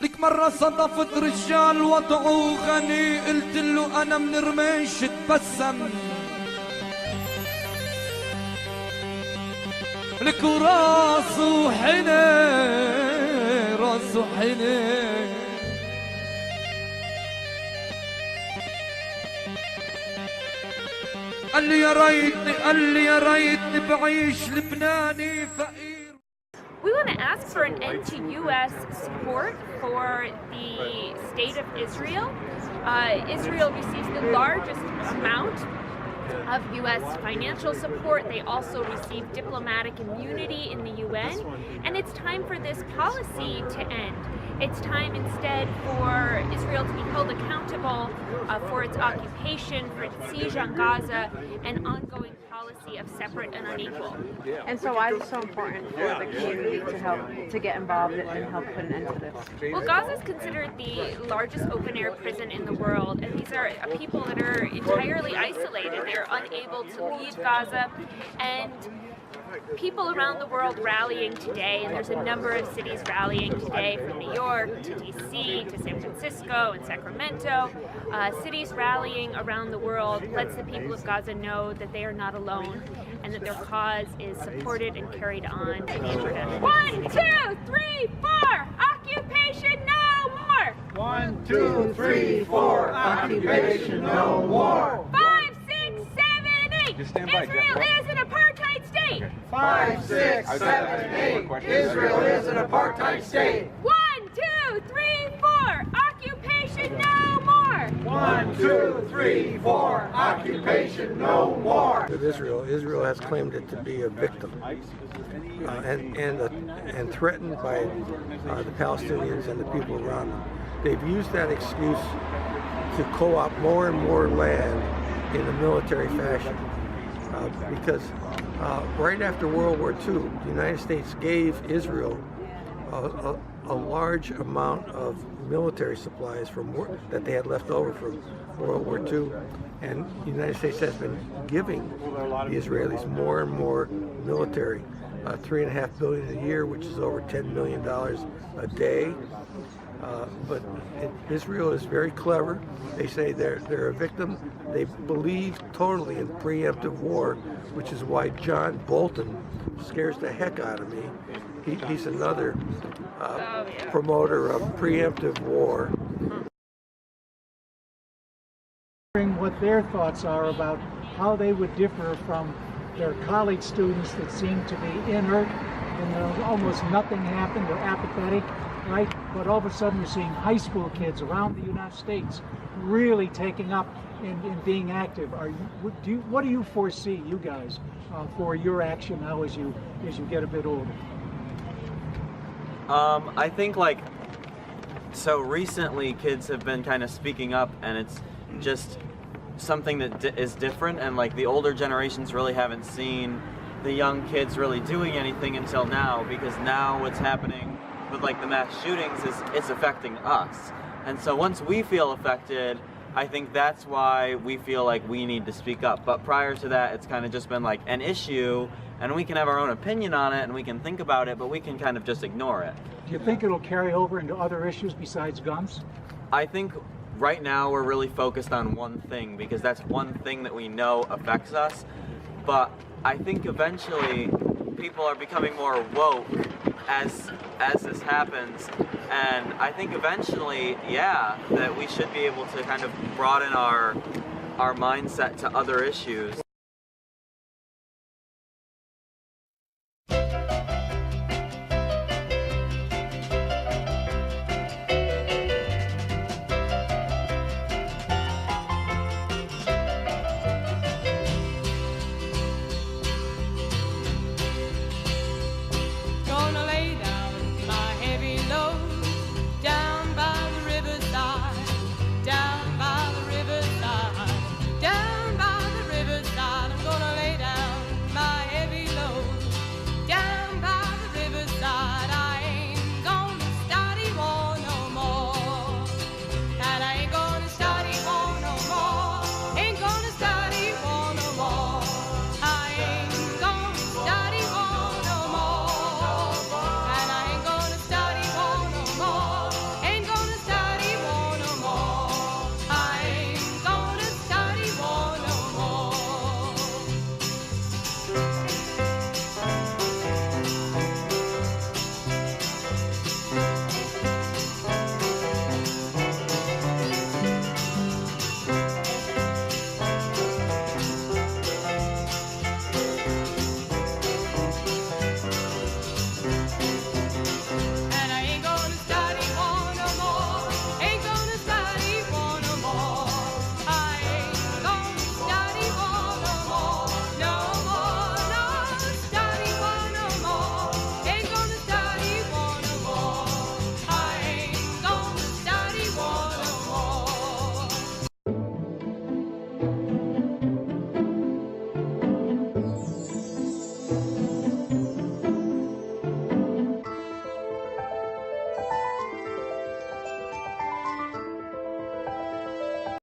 لك مرة صدفت رجال وضعوا غني، قلت له أنا من رميش، تبسم لك وراسه حني، راسه حني. قال لي يا ريتني بعيش لبناني فقير. We want to ask for an end to U.S. support for the state of Israel. Israel receives the largest amount of U.S. financial support. They also receive diplomatic immunity in the UN, and it's time for this policy to end. It's time instead for Israel to be held accountable for its occupation, for its siege on Gaza, and ongoing policy of separate and unequal. And so why is it so important for the community to get involved and help put an end to this? Well, Gaza is considered the largest open-air prison in the world, and these are people that are entirely isolated. They're unable to leave Gaza, and people around the world rallying today, and there's a number of cities rallying today, from New York to DC to San Francisco and Sacramento. Cities rallying around the world lets the people of Gaza know that they are not alone and that their cause is supported and carried on in the international. 1, 2, 3, 4, occupation no more! 1, 2, 3, 4, occupation no more! 5, 6, 7, 8, Israel is an apartheid state! 5, 6, 7, 8, Israel is an apartheid state! 1, 2, 3, 4, occupation no more! 1, 2, 3, 4, occupation no more! With Israel has claimed it to be a victim and threatened by the Palestinians and the people around them. They've used that excuse to co-opt more and more land in a military fashion because right after World War II, the United States gave Israel a large amount of military supplies that they had left over from World War II, and the United States has been giving the Israelis more and more military, $3.5 billion a year, which is over $10 million a day. But Israel is very clever. They say they're a victim. They believe totally in preemptive war, which is why John Bolton scares the heck out of me. He's another promoter of preemptive war. What their thoughts are about how they would differ from their college students that seem to be inert and almost nothing happened, they're apathetic, right? But all of a sudden you're seeing high school kids around the United States really taking up and being active. What do you foresee, you guys, for your action now as you get a bit older? I think so recently kids have been kind of speaking up, and it's just something that is different, and the older generations really haven't seen the young kids really doing anything until now, because now what's happening with the mass shootings is it's affecting us. And so once we feel affected, I think that's why we feel like we need to speak up. But prior to that, it's kind of just been an issue, and we can have our own opinion on it and we can think about it, but we can kind of just ignore it. Do you think it'll carry over into other issues besides guns? I think right now we're really focused on one thing, because that's one thing that we know affects us. But I think eventually people are becoming more woke as this happens, and I think eventually, that we should be able to kind of broaden our mindset to other issues.